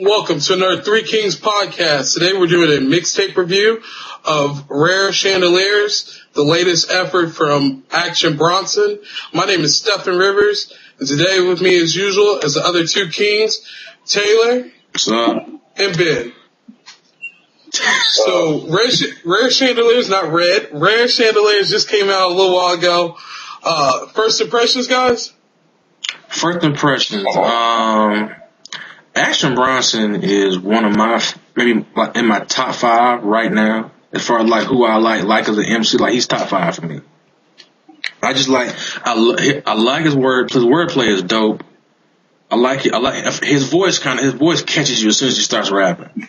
Welcome to another 3Kings podcast. Today we're doing a mixtape review of Rare Chandeliers, the latest effort from Action Bronson. My name is Stephan Rivers, and today with me as usual as the other two kings, Taylor What's up? and Ben. So Rare Chandeliers, not Red. Rare Chandeliers just came out a little while ago. First impressions, guys? First impressions. Action Bronson is one of my, maybe like in my top 5 right now. As far as like who I like as an MC, like he's top 5 for me. I just like, I like his wordplay is dope. I like it. I like his voice catches you as soon as he starts rapping.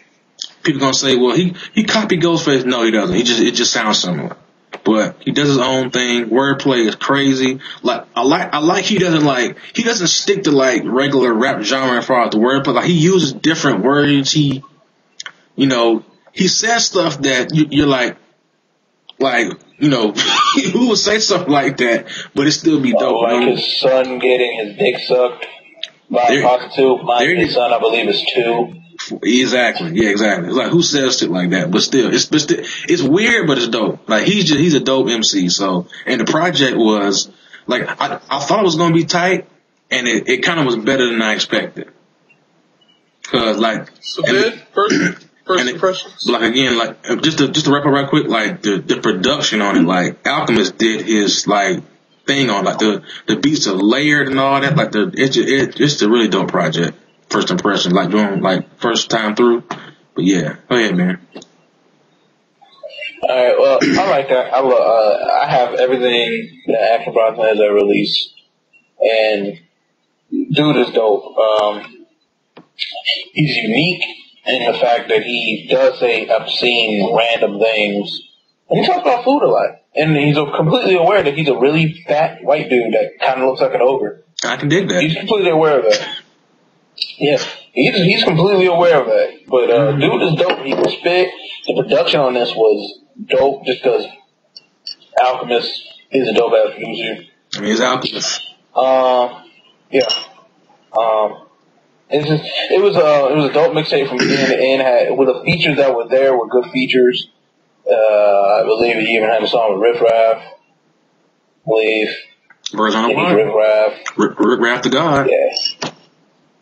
People gonna say, well, he copied Ghostface. No, he doesn't. It just sounds similar. But he does his own thing. Wordplay is crazy. Like I like he doesn't stick to like regular rap genre as far as the wordplay. Like he uses different words. He says stuff that you're like who would say something like that, but it still be dope. Like his son getting his dick sucked by a prostitute. His son, I believe, is 2. Exactly. Yeah, exactly. It's like, who says shit like that? But still, it's weird, but it's dope. Like, he's a dope MC. So, and the project was, like, I thought it was going to be tight, and it kind of was better than I expected. Cause, like, so then, first impressions? Like, again, like, just to wrap up right quick, like, the production on it, like, Alchemist did his, like, thing on, like, the beats are layered and all that. Like, it's a really dope project. First impression, like doing like first time through. But yeah, go ahead, man. Alright, well, I like that. I have everything that Action Bronson has ever released. And dude is dope. He's unique in the fact that he does say obscene, random things. And he talks about food a lot. And he's completely aware that he's a really fat white dude that kind of looks like an ogre. I can dig that. He's completely aware of that. Yeah, he's completely aware of that. But dude is dope. He can spit. The production on this was dope just because Alchemist is a dope ass producer. I mean, he's Alchemist. Yeah. It was a dope mixtape from beginning to end. With the features that were there were good features. I believe he even had a song with Riff Raff. I believe. Birds on the Wire. Riff Raff. Riff Raff the God. Yeah.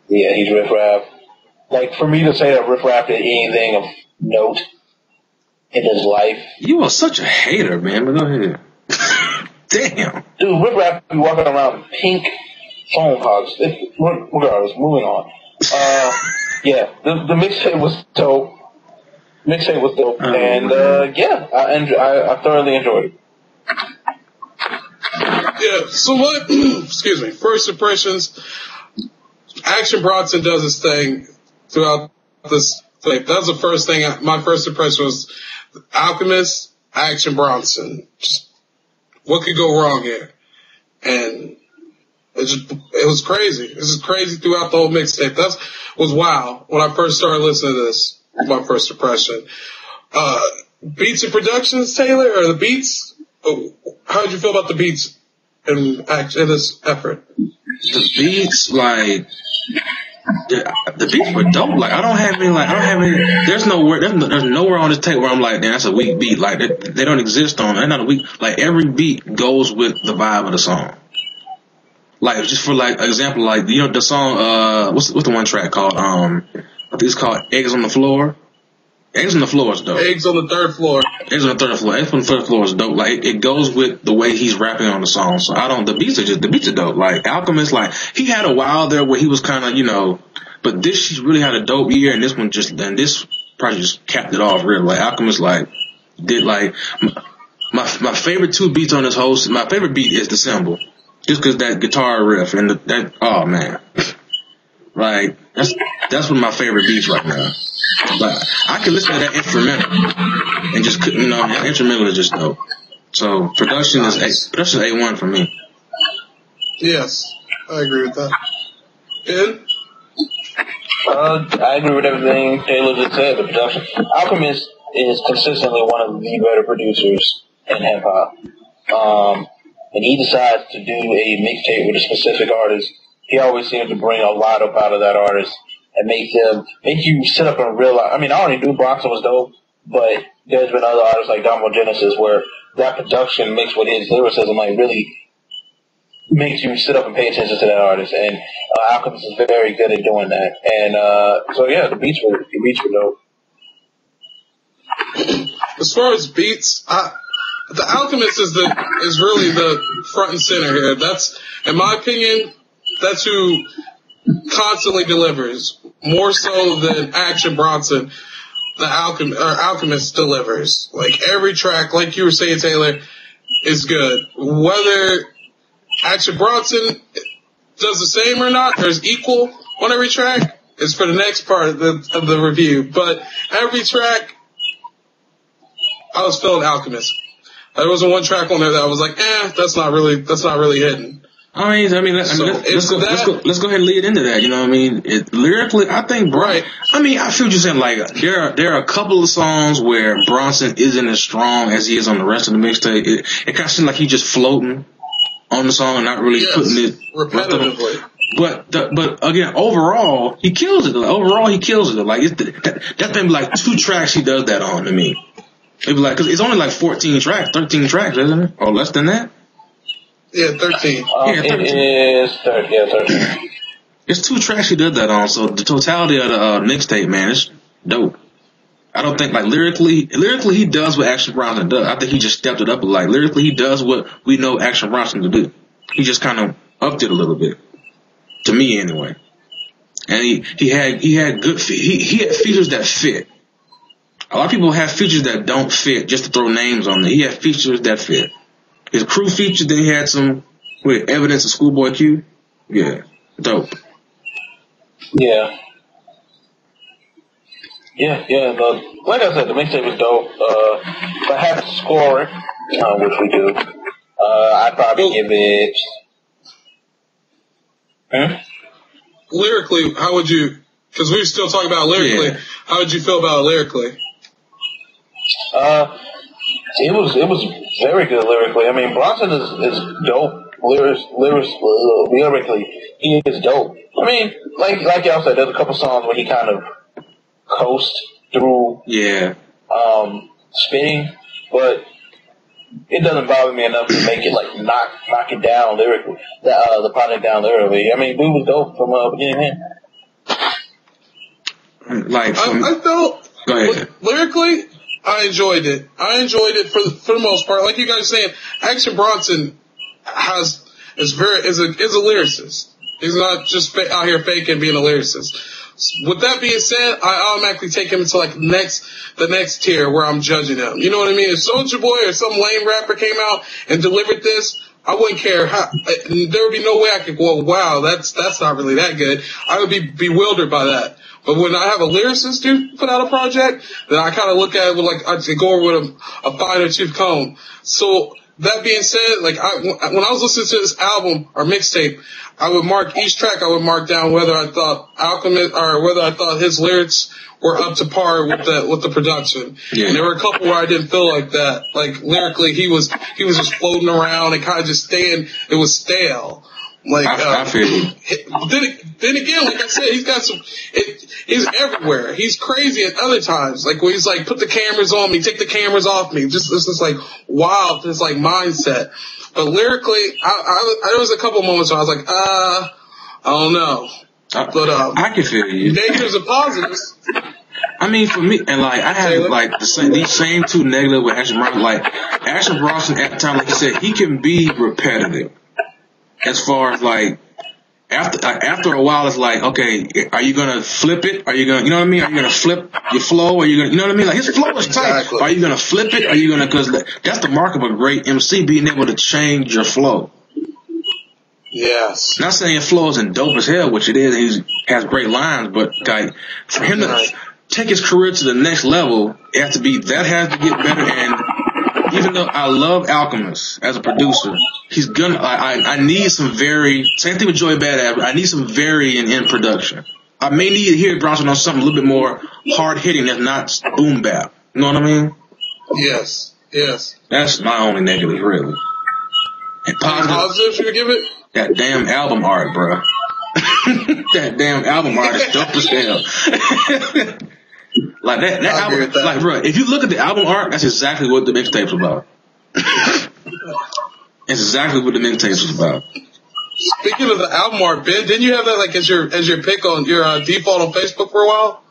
Yeah, he's Riff Raff. Like, for me to say that Riff Raff did anything of note in his life. You are such a hater, man, but go ahead. Damn. Dude, Riff Raff be walking around with pink phone hogs. Regardless, moving on. Yeah, the mixtape was dope. And, yeah, I thoroughly enjoyed it. Yeah, so what, excuse me, first impressions, Action Bronson does his thing throughout this thing. That was the first thing. My first impression was Alchemist, Action Bronson. Just, what could go wrong here? And it was crazy. This is crazy throughout the whole mixtape. That was wow. When I first started listening to this, my first impression. Beats and productions, Taylor, or the beats? How did you feel about the beats in this effort? The beats, like, the beats were dope. Like, I don't have any, there's nowhere on this tape where I'm like, damn, that's a weak beat. Like, they don't exist on, they're not a weak, like, every beat goes with the vibe of the song. Like, just for, like, example, like, the song, what's the one track called, I think it's called Eggs on the Floor. Eggs on the Floor is dope. Eggs on the third floor. Eggs on the third floor. Eggs on the third floor is dope. Like, it goes with the way he's rapping on the song. So the beats are dope. Like, Alchemist, like, he had a while there where he was kind of, but this really had a dope year, and this project just capped it off real. Like, Alchemist, like, did, like, my favorite 2 beats on this whole, my favorite beat is the Symbol. Just cause that guitar riff and oh man. Like, that's one of my favorite beats right now. But I can listen to that instrumental and just couldn't, that instrumental is just dope. So production is A1 for me. Yes, I agree with that. Ben? I agree with everything Taylor just said. The production. Alchemist is consistently one of the better producers in hip hop. And he decides to do a mixtape with a specific artist. He always seems to bring a lot up out of that artist. and make you sit up and realize. I mean, I already knew Bronson was dope, but there's been other artists like Domo Genesis where that production mixed with his lyricism like really makes you sit up and pay attention to that artist. And Alchemist is very good at doing that. And so yeah, the beats were dope. As far as beats, the Alchemist is really the front and center here. That's, in my opinion, that's who constantly delivers more so than Action Bronson. The Alchemist delivers. Like every track, like you were saying, Taylor, is good. Whether Action Bronson does the same or not, there's equal on every track, is for the next part of the review. But every track, I was feeling Alchemist. There wasn't one track on there that I was like, that's not really hitting. Let's go ahead and lead into that. You know what I mean? Lyrically, I think, right. I mean, I feel what you're saying. Like, there are a couple of songs where Bronson isn't as strong as he is on the rest of the mixtape. It kind of seems like he's just floating on the song and not really putting it repetitively. But again, overall, he kills it. Like, that's been like 2 tracks he does that on to me. It'd be like, cause it's only like 13 tracks, isn't it? Or less than that? Yeah, 13. 13. It is 13. It's 2 tracks he did that on, so the totality of the mixtape, man, it's dope. I don't think, like, lyrically he does what Action Bronson does. I think he just stepped it up. Like, lyrically he does what we know Action Bronson to do. He just kind of upped it a little bit. To me, anyway. And he had good, he had features that fit. A lot of people have features that don't fit just to throw names on there. He had features that fit. His crew feature, then he had some with evidence of Schoolboy Q. Yeah, dope. Yeah. But like I said, the mixtape was dope. If I had to score it, which we do, I'd probably give it. Lyrically, how would you? Because we were still talking about lyrically. Yeah. How would you feel about it lyrically? It was very good lyrically. I mean, Bronson is dope. Lyrically, he is dope. I mean, like y'all said, there's a couple songs where he kind of coast through. Yeah. Spitting, but it doesn't bother me enough to make it like knock it down lyrically. The project down lyrically. I mean, dude was dope from beginning to end. Like, I felt. Go ahead. Lyrically, I enjoyed it. For the most part. Like you guys are saying, Action Bronson is a lyricist. He's not just out here faking being a lyricist. With that being said, I automatically take him into like the next tier where I'm judging him. You know what I mean? If Soulja Boy or some lame rapper came out and delivered this, I wouldn't care how. There would be no way I could go, wow, that's not really that good. I would be bewildered by that. But when I have a lyricist dude put out a project, then I kind of look at it with like, I go over with a finer tooth comb. So that being said, like when I was listening to this album or mixtape, I would mark each track. I would mark down whether I thought Alchemist or whether I thought his lyrics were up to par with the production. Yeah. And there were a couple where I didn't feel like that. Like lyrically, he was just floating around and kind of just staying. It was stale. Like I feel you. Then again, like I said, he's got he's everywhere. He's crazy at other times. Like when he's like, put the cameras on me, take the cameras off me. Just this like wild, this like mindset. But lyrically, there was a couple moments where I was like, I don't know. But I can feel you. Negatives and positives. I mean, for me, and like I had like these same 2 negatives with Action Bronson. Like Action Bronson at the time, like you said, he can be repetitive. As far as like after a while, it's like, okay, are you gonna flip it? Are you gonna, you know what I mean? Are you gonna flip your flow? Are you gonna, you know what I mean? Like his flow is tight. Exactly. Are you gonna flip it? Are you gonna? Because that's the mark of a great MC, being able to change your flow. Yes. Not saying flow isn't dope as hell, which it is. He has great lines, but like for him to take his career to the next level, it has to get better. And even though I love Alchemist as a producer, he's gonna. I need some same thing with Joey Badass. I need some varying in production. I may need to hear Bronson on something a little bit more hard hitting, if not boom bap. You know what I mean? Yes. That's my only negative, really. And positive, you would give it? That damn album art, bro. That damn album art is dope as hell. Like that album, like bro, if you look at the album art, that's exactly what the mixtape's about. It's exactly what the mixtape's was about. Speaking of the album art, Ben, didn't you have that like as your pick on your default on Facebook for a while?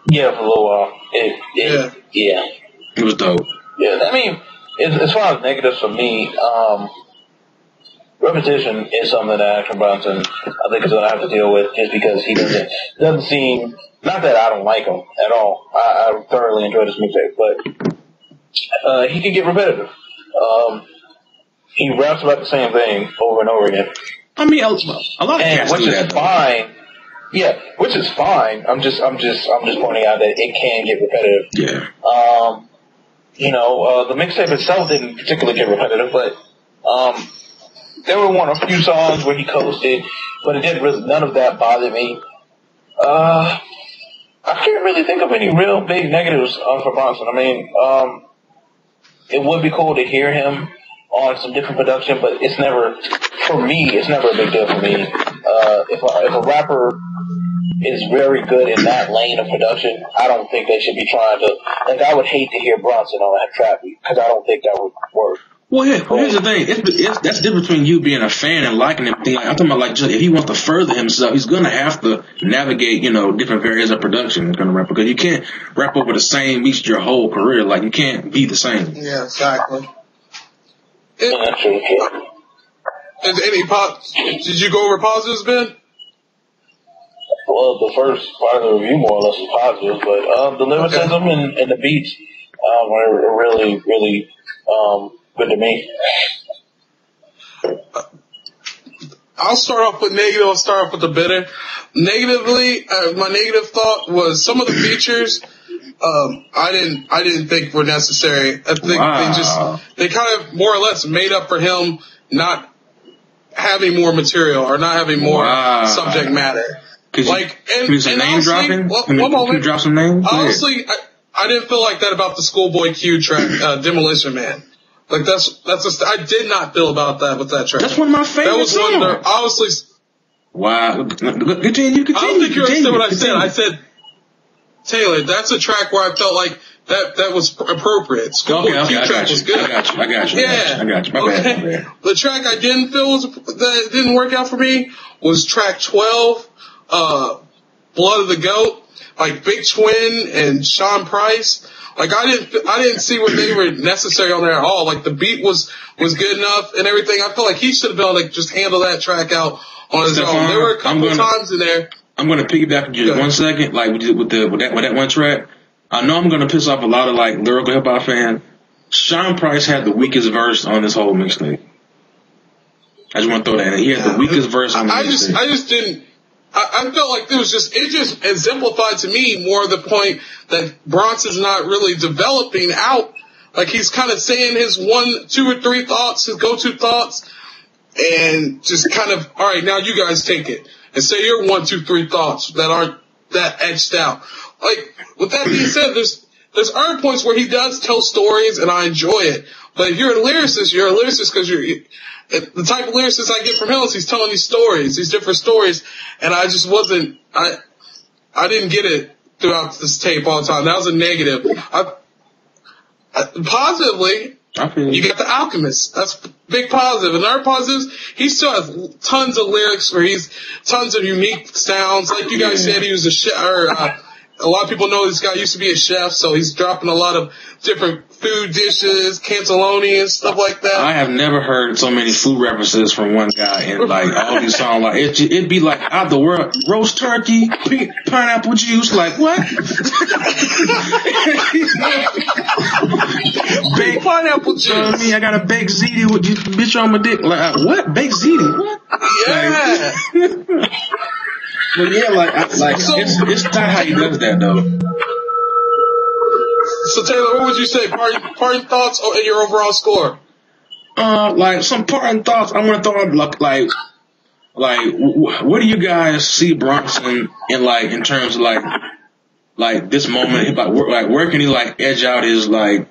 Yeah, for a little while. Yeah. It was dope. Yeah, I mean, as far as negatives for me, repetition is something that Action Bronson, I think, is going to have to deal with just because he doesn't seem, not that I don't like him at all. I thoroughly enjoy this mixtape, but he can get repetitive. He raps about the same thing over and over again. I mean, a lot of cats do that, fine. Yeah, which is fine. I'm just pointing out that it can get repetitive. Yeah. The mixtape itself didn't particularly get repetitive, but there were a few songs where he coasted, but it didn't really. None of that bothered me. I can't really think of any real big negatives for Bronson. I mean, it would be cool to hear him on some different production, but it's never a big deal for me. If a rapper is very good in that lane of production, I don't think they should be trying to, like, I would hate to hear Bronson on that trap beat, because I don't think that would work. Well, here's the thing. That's the difference between you being a fan and liking him. Like, I'm talking about, like, just if he wants to further himself, he's going to have to navigate, different areas of production. He's going to rap, because you can't rap over the same beats your whole career. Like, you can't be the same. Yeah, exactly. That's true. Did you go over positives, Ben? Well, the first part of the review more or less was positive, but the lyricism and the beats were really, really good to me. I'll start off with negative. I'll start off with the better. Negatively, my negative thought was some of the features I didn't think were necessary. I think they kind of more or less made up for him not having more material or not having more subject matter. Can you some name dropping? One moment. Can you drop some names? Honestly, I didn't feel like that about the Schoolboy Q track, Demolition Man. Like I did not feel about that with that track. That's one of my favorite. That was one of their, obviously. Wow. Continue. I don't think you understand what I said. I said, Taylor, that's a track where I felt like that was appropriate. Schoolboy Q track was good. I got you. My bad. The track I didn't feel that didn't work out for me was track 12, Blood of the Goat, like Big Twin and Sean Price. Like I didn't see where they were necessary on there at all. Like the beat was good enough and everything. I feel like he should have been able to just handle that track out on his own. There were a couple times in there. I'm gonna piggyback just 1 second, like with that one track. I know I'm gonna piss off a lot of like lyrical hip hop fans. Sean Price had the weakest verse on this whole mixtape. I just want to throw that in. He had the weakest verse on the mixtape. I just didn't. I felt like it just exemplified to me more of the point that Bronson's not really developing out. Like he's kind of saying his 1, 2, or 3 thoughts, his go-to thoughts, and just kind of, all right, now you guys take it and say your 1, 2, 3 thoughts that aren't that etched out. Like with that being said, there's other points where he does tell stories and I enjoy it. But if you're a lyricist because the type of lyricist I get from him is he's telling these stories, these different stories, and I just wasn't, I didn't get it throughout this tape all the time. That was a negative. Positively, you get The Alchemist. That's a big positive. Another positive is he still has tons of lyrics where he's tons of unique sounds. Like you guys said, he was a chef, a lot of people know this guy used to be a chef, so he's dropping a lot of different food dishes, cannelloni and stuff like that. I have never heard so many food references from one guy in like all these songs. Like it'd be like out the world, roast turkey, pineapple juice. Like what? Big pineapple juice. I mean, I got a baked ziti with you, bitch on my dick. Like what? Baked ziti? What? Yeah. Like, but yeah, it's not how he does that though. So Taylor, what would you say? Parting thoughts and your overall score? Like some parting thoughts. I'm gonna throw up like what do you guys see Bronson in terms of like this moment? Like where can he like edge out his lane?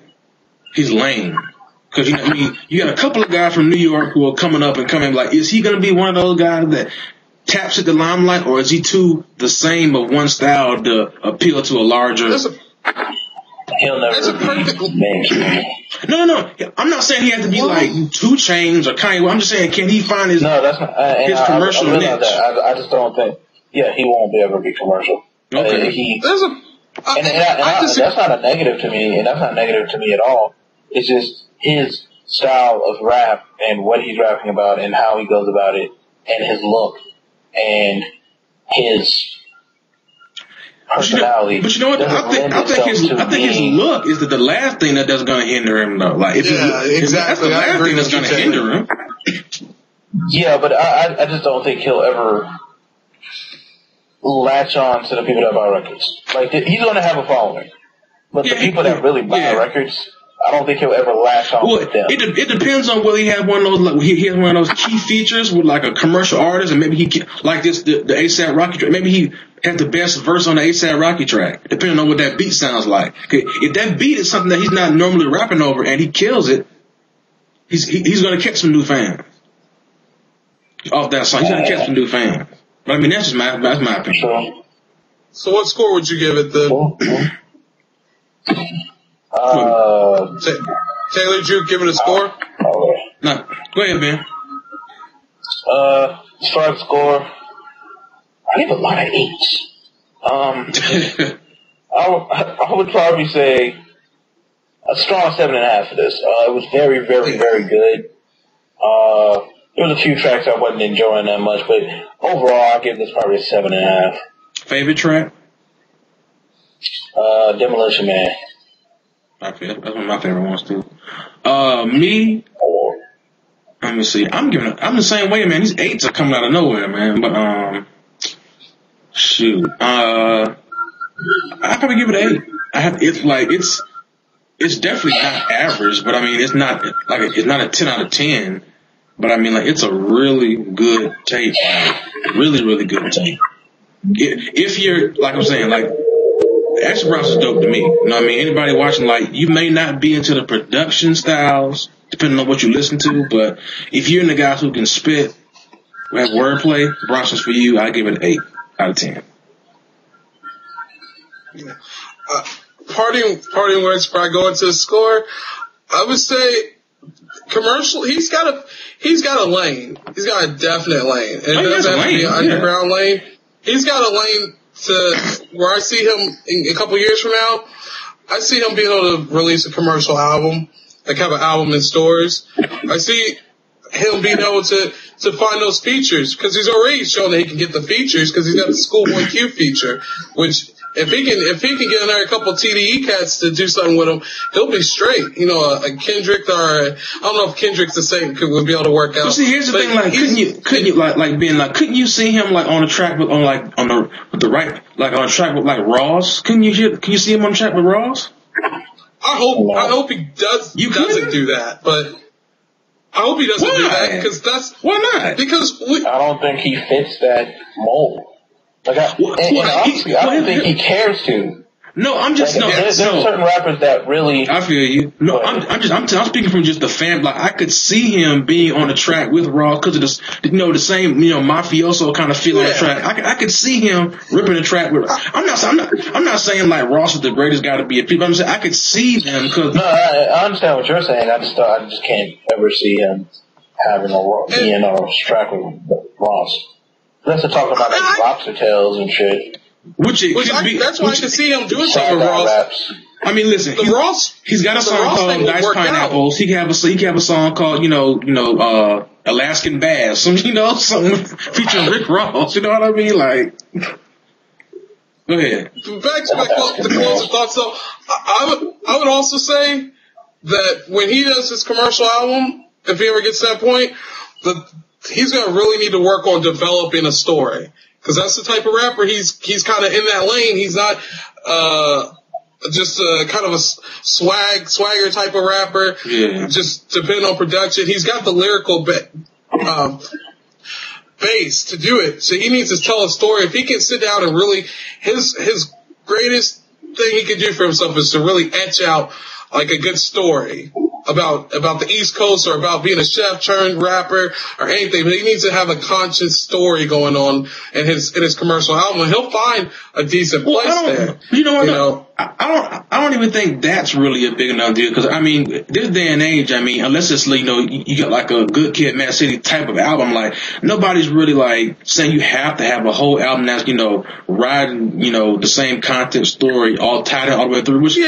Because you got a couple of guys from New York who are coming up and coming. Like, is he gonna be one of those guys that taps at the limelight, or is he too the same of one style to appeal to a larger? He'll never be mainstream. No. I'm not saying he has to be like 2 Chainz or Kanye. I'm just saying, can he find his commercial niche? I just don't think. Yeah, he won't be able to be commercial. Okay. That's not a negative to me, and that's not negative to me at all. It's just his style of rap and what he's rapping about and how he goes about it and his look and his personality. But you know what? I think his look is the last thing that's going to hinder him, though. Like, exactly. That's the last thing that's going to hinder him. Yeah, but I just don't think he'll ever latch on to the people that buy records. Like, he's going to have a following, but the people that really buy records, I don't think he'll ever latch on with them. It depends on whether he has one of those. Like, he has one of those key features with like a commercial artist, and maybe he like this the ASAP Rocky track. Maybe he has the best verse on the ASAP Rocky track, depending on what that beat sounds like. If that beat is something that he's not normally rapping over, and he kills it, he's going to catch some new fans off that song. He's going to catch some new fans. But I mean, that's my opinion. So what score would you give it then? Taylor, Drew, give it a score? No, go ahead, Ben. As far as score, I give a lot of 8s. I would probably say a strong 7.5 for this. It was very, very, very good. There was a few tracks I wasn't enjoying that much, but overall, I give this probably a 7.5. Favorite track? Demolition Man. That's one of my favorite ones too. Me. Let me see. I'm the same way, man. These 8s are coming out of nowhere, man. But shoot. I'd probably give it an 8. It's definitely not average, but I mean it's not a 10 out of 10. But I mean, like, it's a really good tape. Really, really good tape. If you're, like I'm saying, like, Action Bronson's dope to me. You know what I mean? Anybody watching, like, you may not be into the production styles, depending on what you listen to, but if you're into guys who can spit, have wordplay, Bronson's for you. I give it an 8 out of 10. Parting words before I go into the score, I would say commercial, he's got a lane. He's got a definite lane. And it doesn't have to be an underground lane. He's got a lane to where I see him in a couple years from now. I see him being able to release a commercial album, like have an album in stores. I see him being able to find those features because he's already shown that he can get the features because he's got the Schoolboy Q feature, which if he can get in there a couple TDE cats to do something with him, he'll be straight. You know, a Kendrick or I don't know if Kendrick's the same would be able to work out. But see, here's the thing, like, couldn't you see him like on a track with on a track with like Ross? Can you see him on a track with Ross? I hope he doesn't do that, but I hope he doesn't do that because why not? Because I don't think he fits that mold. Like honestly, I don't think he cares to. No, I'm just there's certain rappers that really. I feel you. No, I'm speaking from just the fan. Like I could see him being on the track with Ross because of the same mafioso kind of feel on the track. I could see him ripping the track with. I'm not saying like Ross is the greatest guy to be a people. I'm saying I could see them because. No, I understand what you're saying. I just can't ever see him having being on a track with Ross. Let's talk about like lobster tails and shit. That's why I can see him doing something with Ross. Raps. I mean, listen, he's got a song called Diced Pineapples. Out. He can have a song called, Alaskan Bass. Something featuring Rick Ross. You know what I mean? Like, go ahead. Back to the closing thoughts, though. I would also say that when he does his commercial album, if he ever gets to that point, he's going to really need to work on developing a story. Because that's the type of rapper he's kind of in that lane. He's not just kind of a swagger type of rapper. Yeah. Just depending on production. He's got the lyrical base to do it. So he needs to tell a story. If he can sit down and really his greatest thing he can do for himself is to really etch out like a good story the East Coast or about being a chef turned rapper or anything, but he needs to have a conscious story going on in his commercial album, and he'll find a decent place there. You know what? I don't even think that's really a big enough deal, because I mean, this day and age, I mean, unless it's, you know, you got like a Good Kid, Mad City type of album, like nobody's really like saying you have to have a whole album that's, you know, riding, you know, the same content story all tied in all the way through, which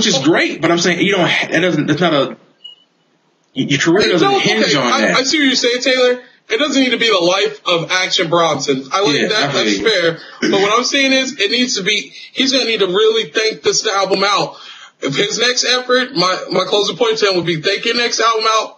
is great. But I'm saying you don't. It's not a. Your career doesn't hinge on that. I see what you're saying, Taylor. It doesn't need to be the life of Action Bronson. I like that. That's fair. But what I'm saying is, it needs to be. He's gonna need to really think this album out. If his next effort, my closing point to him would be think your next album out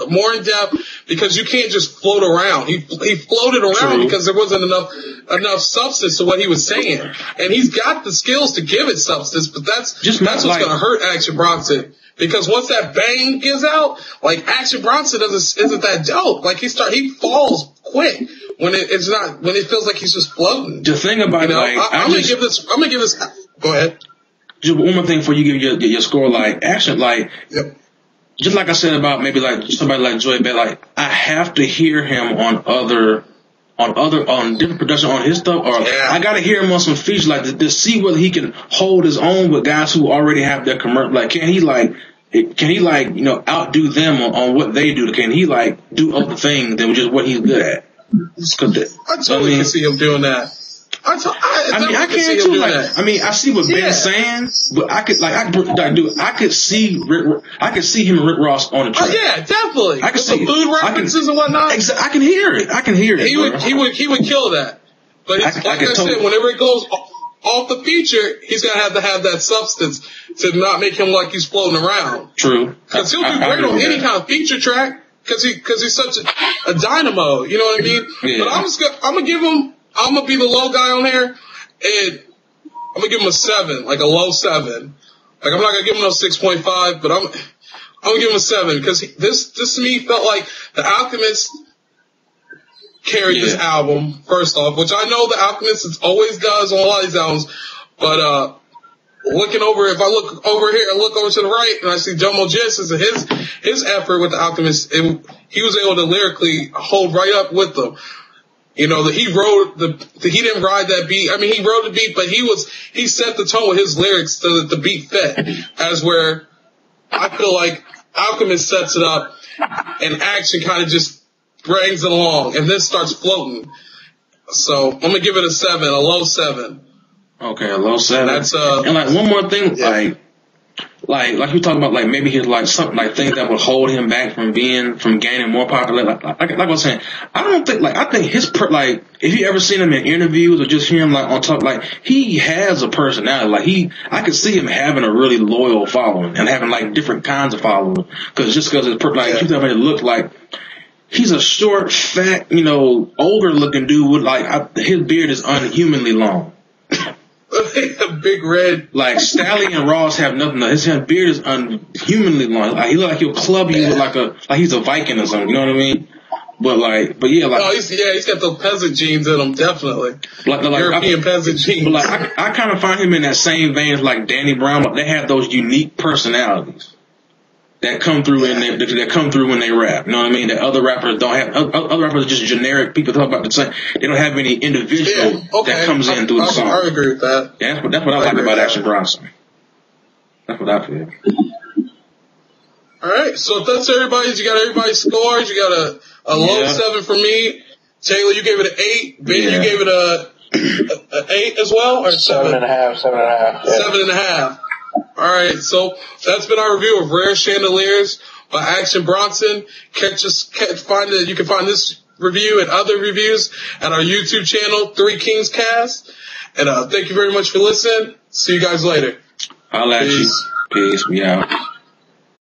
more in depth, because you can't just float around. He floated around because there wasn't enough substance to what he was saying, and he's got the skills to give it substance. But that's what's gonna hurt Action Bronson. Because once that bang gives out, like Action Bronson isn't that dope. Like he falls quick when it feels like he's just floating. The thing about it, like, I'm gonna give this. Go ahead. Just one more thing before you give your score. Like Action, like just like I said about maybe like somebody like Joy Bell, like I have to hear him on different production on his stuff, or I gotta hear him on some features, like to see whether he can hold his own with guys who already have their commercial. Like, can he you know, outdo them on what they do? Can he like do other things than just what he's good at? I totally can see him doing that. I can too. Like, I mean, I see what Ben's saying, but I could see him and Rick Ross on the track. Yeah, definitely. I can see the food references and whatnot. I can hear it. He would kill that. But like I said, whenever it goes off the feature, he's gonna have to have that substance to not make him like he's floating around. True. Because he'll do great on any kind of feature track. Because he's such a dynamo. You know what I mean? Yeah. But I'm gonna give him. I'm gonna be the low guy on here, and I'm gonna give him a 7, like a low 7. Like I'm not gonna give him no 6.5, but I'm gonna give him a 7, because this to me felt like the Alchemist carried this album first off, which I know the Alchemist always does on a lot of these albums. But if I look over here and look over to the right, and I see Jomo Genesis and his effort with the Alchemist, he was able to lyrically hold right up with them. You know, he didn't ride that beat. I mean, he wrote the beat, but he set the tone with his lyrics so that the beat fit. As where I feel like Alchemist sets it up and Action kind of just brings it along and then starts floating. So I'm gonna give it a 7, a low 7. Okay, a low 7. That's and like one more thing, like you talking about, like maybe he's like something like things that would hold him back from gaining more popularity. Like I was saying, I think his like if you ever seen him in interviews or just hear him like on top, like he has a personality. Like I could see him having a really loyal following and having like different kinds of following. Because his like you tell me it looked like. He's a short, fat, you know, older looking dude with his beard is unhumanly long. Big red. Like Stallion and Ross have nothing. His beard is unhumanly long. Like, he look like he'll club you with like he's a Viking or something. You know what I mean? But yeah, like. Oh, he's got those peasant genes in him, definitely. Like European peasant genes. But like, I kind of find him in that same vein as like Danny Brown. But they have those unique personalities that come through when they rap. You know what I mean? That other rappers don't have. Other rappers are just generic people talk about the same. They don't have any individual that comes in through the song. I agree with that. Yeah, that's what I like about Action Bronson. That's what I feel. All right, so if that's everybody's, you got everybody's scores. You got a low 7 for me. Taylor, you gave it an 8. Ben, you gave it an 8 as well, or 7? 7.5. 7.5. All right, so that's been our review of Rare Chandeliers by Action Bronson. You can find this review and other reviews at our YouTube channel, 3Kings Cast. And thank you very much for listening. See you guys later. I'll let you. Peace. We out.